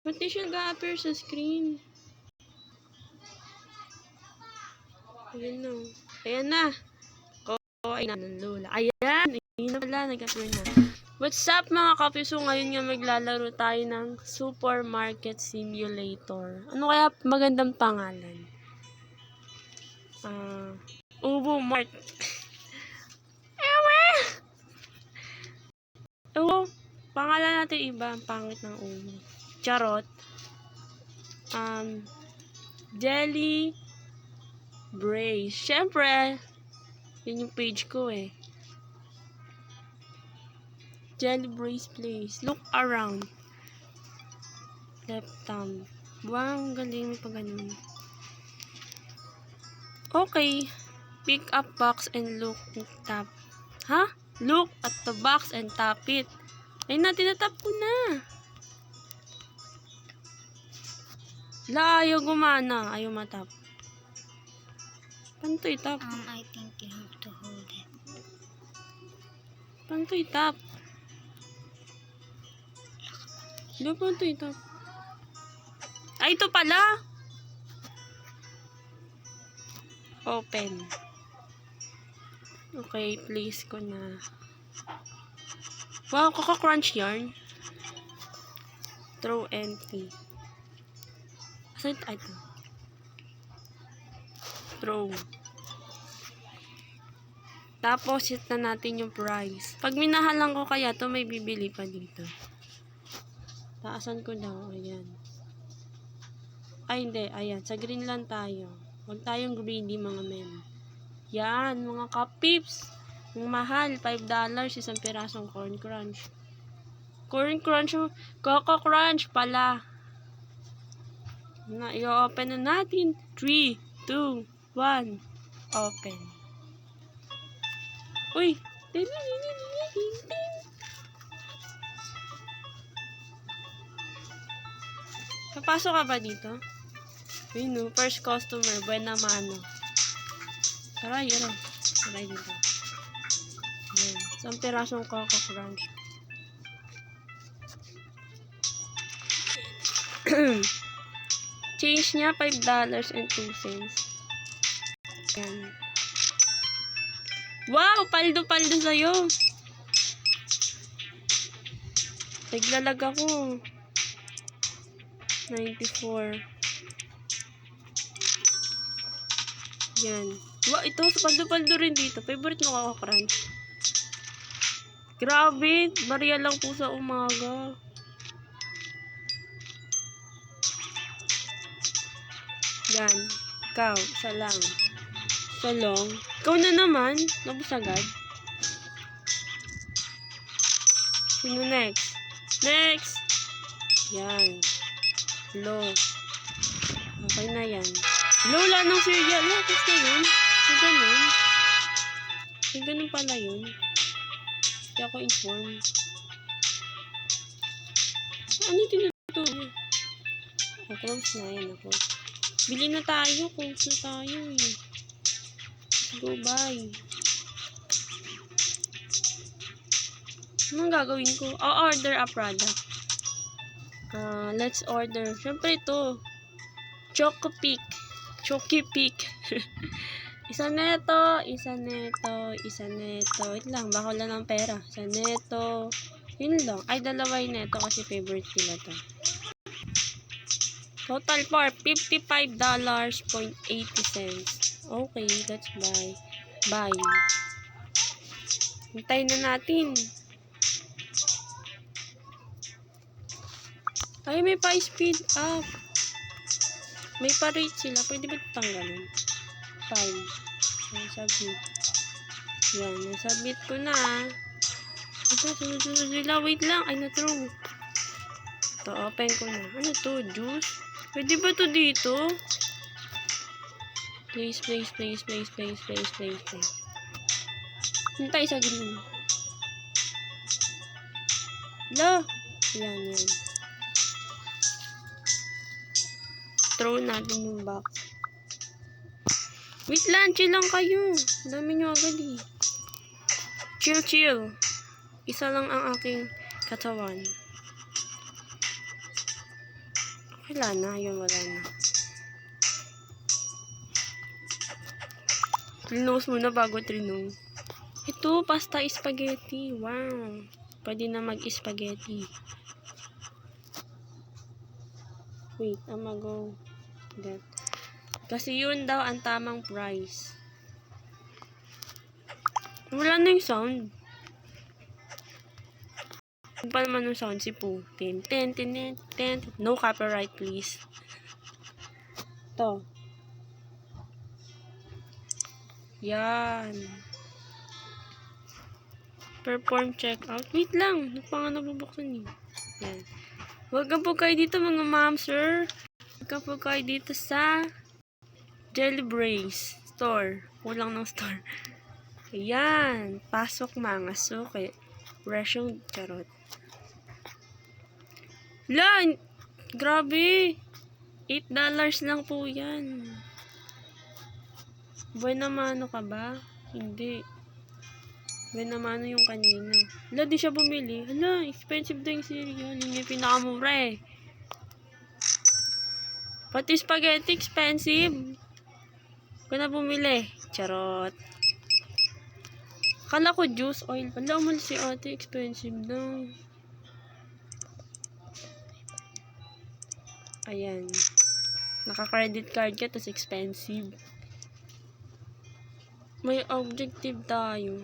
Ba't di siya ga-appear sa screen? Ayan na. Ayan na. Ay na ng lola. Ayan. Ayan na pala. Nag-appear na. What's up mga kapiso? Ngayon nga maglalaro tayo ng Supermarket Simulator. Ano kaya magandang pangalan? Ubo Mart. Ewe! Ewo. Pangalan natin iba. Ang pangit ng ubo. Charot. Jelly Brace. Siyempre, yun yung page ko eh. Jelly Brace Place. Look around. Left thumb. Wow, galing mo pa ganun. Okay. Pick up box and look and tap. Ha? Look at the box and tap it. Ay na, tinatap ko na. La, ayaw gumana. Ayaw matap. Paano to itap? I think you have to hold it. Paano to itap? Hindi, paano to itap? Ay, ito pala. Open. Okay, place ko na. Wow, kaka-crunch yarn. Throw empty. Asan ito? Throw. Tapos, hit na natin yung price. Pag minahalan ko kaya to may bibili pa dito. Taasan ko daw. Ayan. Ay, hindi. Ayan. Sa green lang tayo. Huwag tayong greedy, mga men. Yan, mga kapips. Ang mahal. $5. Isang pirasong corn crunch. Corn crunch. Coco crunch pala. Na, i-open na natin. 3, 2, 1. Open. Uy! Papasok ka ba dito? Uy, no. First customer. Buena mano. Aray, aray. Aray dito. Ayan. Isang pirasong Coco Crunch. Change niya $5.02. Ayan. Wow! Paldo-paldo sa'yo. Naglalag ako. 94. Yan. Wow, ito. Paldo-paldo rin dito. Favorite mo Coco Crunch. Grabe. Barya lang po sa umaga. Yan. Ikaw. Isa lang. Isa lang. Ikaw na naman. Nabus agad. Sino next? Next! Yan. Low. Okay na yan. Lola ng cereal. Lapis na yun. May ganun. May ganun pala yun. Hindi ako informed. Ano yung tinutuloy? Close na yan. Close. Bili na tayo. Close na tayo eh. Go bye. Anong gagawin ko? I'll order a product. Let's order. Siyempre ito. Choco-Pick. Choco-Pick. Isa neto. Isa neto. Isa neto. Wait lang. Baka wala ng pera. Isa neto. Yun lang. Ay, dalawa yung neto kasi favorite nila to. Total for $55.80. Okay, let's buy. Buy. Hintayin na natin. Ay, may pa-speed up. May pa-rate sila. Pwede ba tanggalin? 5. Submit. Yan. Nasubmit ko na. Ito, sunod sila. Wait lang. Ay, na-throw. Ito, open ko na. Ano to? Juice? Pwede ba to dito? Place. Hintay sa green. Hala. Yan. Throw natin yung box. Wait lang, chill lang kayo. Dami nyo agad eh. Chill. Isa lang ang aking katawan. Wala na. Yun, wala na. Trinos muna bago trinom. Ito, pasta spaghetti. Wow. Pwede na mag-spaghetti. Wait, I'ma go that. Kasi yun daw ang tamang price. Wala na yung sound. Ano pa naman yung sound? Si Pooh. Ten, ten, ten, ten, ten. No copyright, please. To. Yan. Perform checkout. Wait lang. Hindi pa nga nabubuksan eh. Yan. Welcome po kayo dito mga ma'am, sir. Welcome po kayo dito sa Jelly Brace store. Kulang ng store. Ayan. Pasok mga suki. Resyong charot. Lan! Grabe! $8 lang po yan. Buena mano ka ba? Hindi. Buena mano yung kanina. Hala, di siya bumili. Hala, expensive daw yung cereal. Yun yung pinakamura eh. Pati spaghetti expensive. Kung na bumili. Charot. Kala ko juice oil. Hala, umalis si ate. Expensive daw. Ayan. Naka-credit card ka, tas expensive. May objective tayo.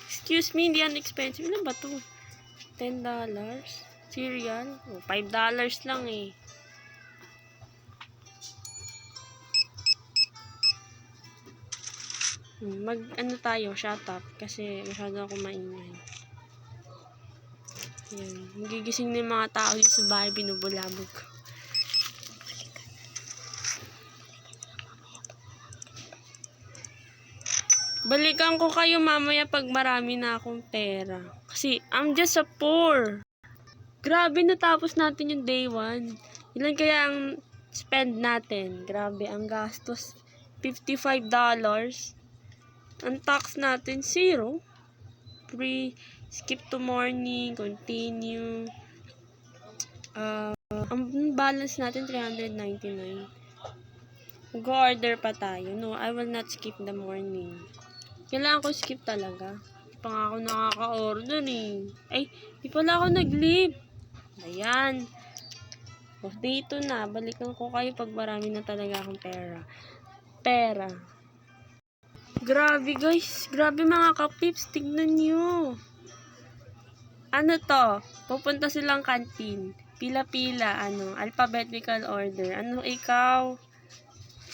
Excuse me, hindi yan expensive. Ano ba to? $10? Cereal? Oh, $5 lang eh. Ano tayo, shut up. Kasi masyado ako maingay. Ayan. Magigising na yung mga tao dito sa bahay, binubulabog ko. Balikan ko kayo mamaya pag marami na akong pera. Kasi, I'm just a poor. Grabe, natapos natin yung day 1. Ilan kaya ang spend natin? Grabe, ang gastos. $55. Ang tax natin, 0. Skip to morning, continue. Ang balance natin, 399. Mag-order pa tayo. No, I will not skip the morning. Kailangan ko skip talaga. Di pa nga ako nakaka-order eh. Ay, di pala ako nag-leave. Ayan. O, dito na. Balikan ko kayo pag marami na talaga akong pera. Grabe guys. Grabe mga kapips. Tignan nyo. Ano to? Pupunta silang kantin. Pila-pila. Alphabetical order. Ano ikaw?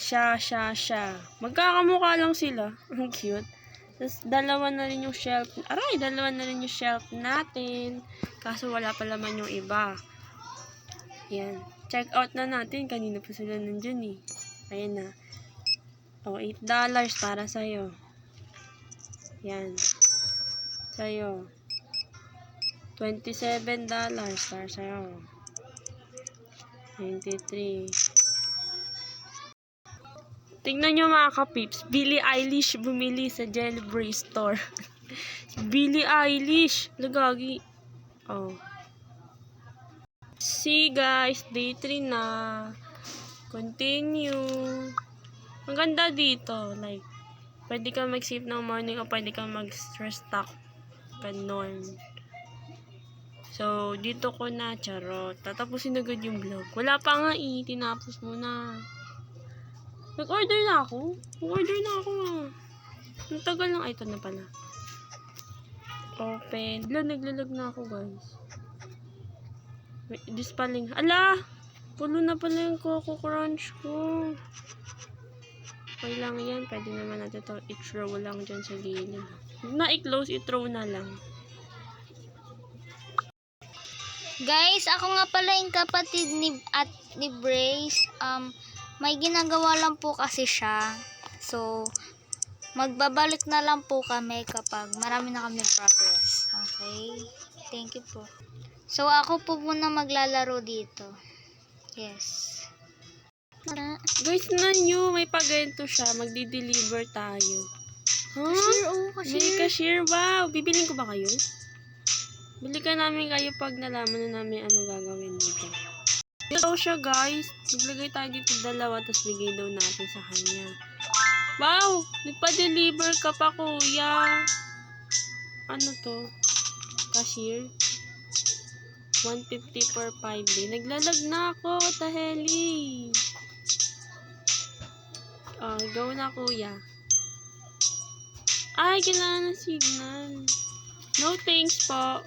Siya. Magkakamukha lang sila. Ang cute. Tapos, dalawa na rin yung shelf natin. Kaso, wala pa laman yung iba. Yan. Check out na natin. Kanina pa sila nandyan eh. Ayan na. O, $8 para sa'yo. Yan. Sa'yo. $27 para sa'yo. 23. Tingnan nyo mga kapips, Billie Eilish bumili sa Jelly Brace store. Billie Eilish. Lagagi. Oh. See guys, day 3 na. Continue. Ang ganda dito. Like, pwede ka mag-save ng morning o pwede ka mag-restock. Ganon. So, dito ko na, charot. Tatapusin agad yung vlog. Wala pa nga eh. Tinapos muna. Nag-order na ako. Ang tagal lang. Ay, ito na pala. Open. Naglalag na ako, guys. Wait, dispaling. Ala! Pulo na pala yung Coco Crunch ko. Okay lang yan. Pwede naman natin ito i-throw lang dyan sa gilid. Huwag na i-close, i-throw na lang. Guys, ako nga pala yung kapatid ni Brace. May ginagawa lang po kasi siya. So, magbabalik na lang po kami kapag marami na kami progress. Okay? Thank you po. So, ako po muna maglalaro dito. Yes. Guys, na nyo, may pagento siya. Magdi-deliver tayo. Huh? Cashier, oh, May cashier. Wow. Bibiling ko ba kayo? Balikan namin kayo pag nalaman na namin ano gagawin dito. Ito siya guys. Naglagay tayo dito dalawa tapos bigay daw natin sa kanya. Wow! Nagpa-deliver ka pa kuya. Ano to? Cashier? 150 per 5 day. Naglalag na ako. Taheli. Oh, go na kuya. Ay, kailangan ng signal. No thanks po.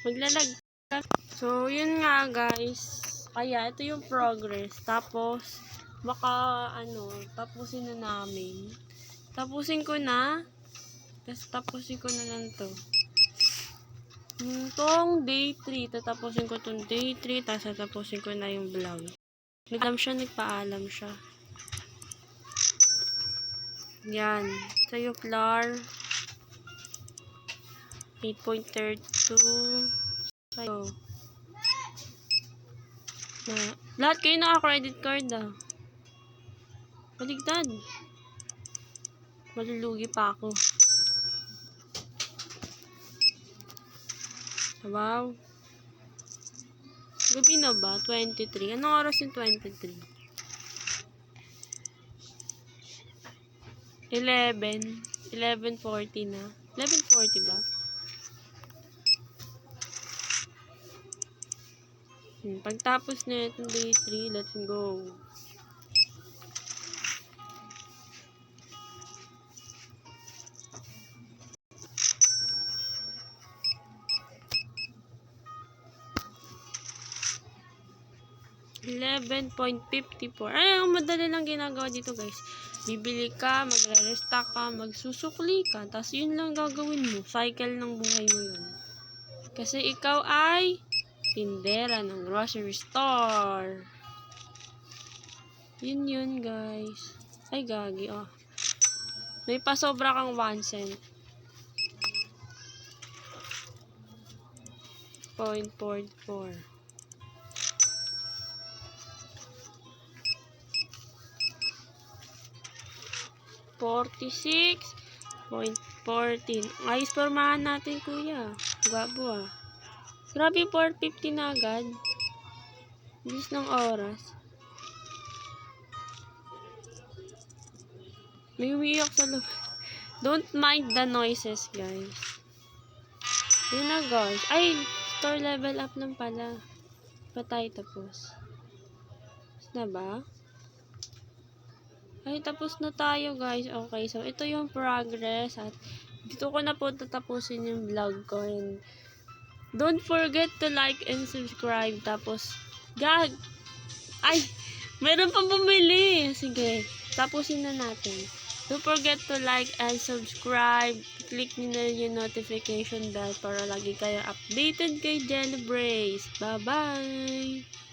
Maglalag. So, yun nga guys. Kaya, ito yung progress. Tapos, baka, tapusin na namin. Tapusin ko na. Tapos, tapusin ko na lang to. Tong day 3. Tatapusin ko tong day 3. Tapos, tatapusin ko na yung vlog. Nagpaalam siya. Yan. Sa'yo, Clar. 8.32. Sa'yo. Lahat kayo naka-credit card ah. Baligtad. Malulugi pa ako. Wow. Gabi na ba? 23. Anong oras yung 23? 11:40 na. 11:40 ba? Pagtapos na itong day 3, let's go. $11.54. Ay, ang madali lang ginagawa dito guys. Bibili ka, magre-restock ka, magsusukli ka, tapos yun lang gagawin mo. Cycle ng buhay mo yun. Kasi ikaw ay tindera ng grocery store. Yun guys. Ay gagi oh. May pasobra kang 1 cent. 0.44. $46.14. Ayos pormahan natin kuya. Gwabo ah. Grabe 4.50 na agad. Bilis ng oras. May umiiyak sa loob. Don't mind the noises guys. Yun na guys. Ay, store level up lang pala. Pa tayo tapos. Tapos na ba? Ay, tapos na tayo guys. Okay, so ito yung progress. At dito ko na po tatapusin yung vlog ko. And don't forget to like and subscribe. Tapos, gag! Ay! Meron pang bumili! Sige, tapusin na natin. Don't forget to like and subscribe. Click nyo na yung notification bell para lagi kayo updated kay Jelly Brace. Bye-bye!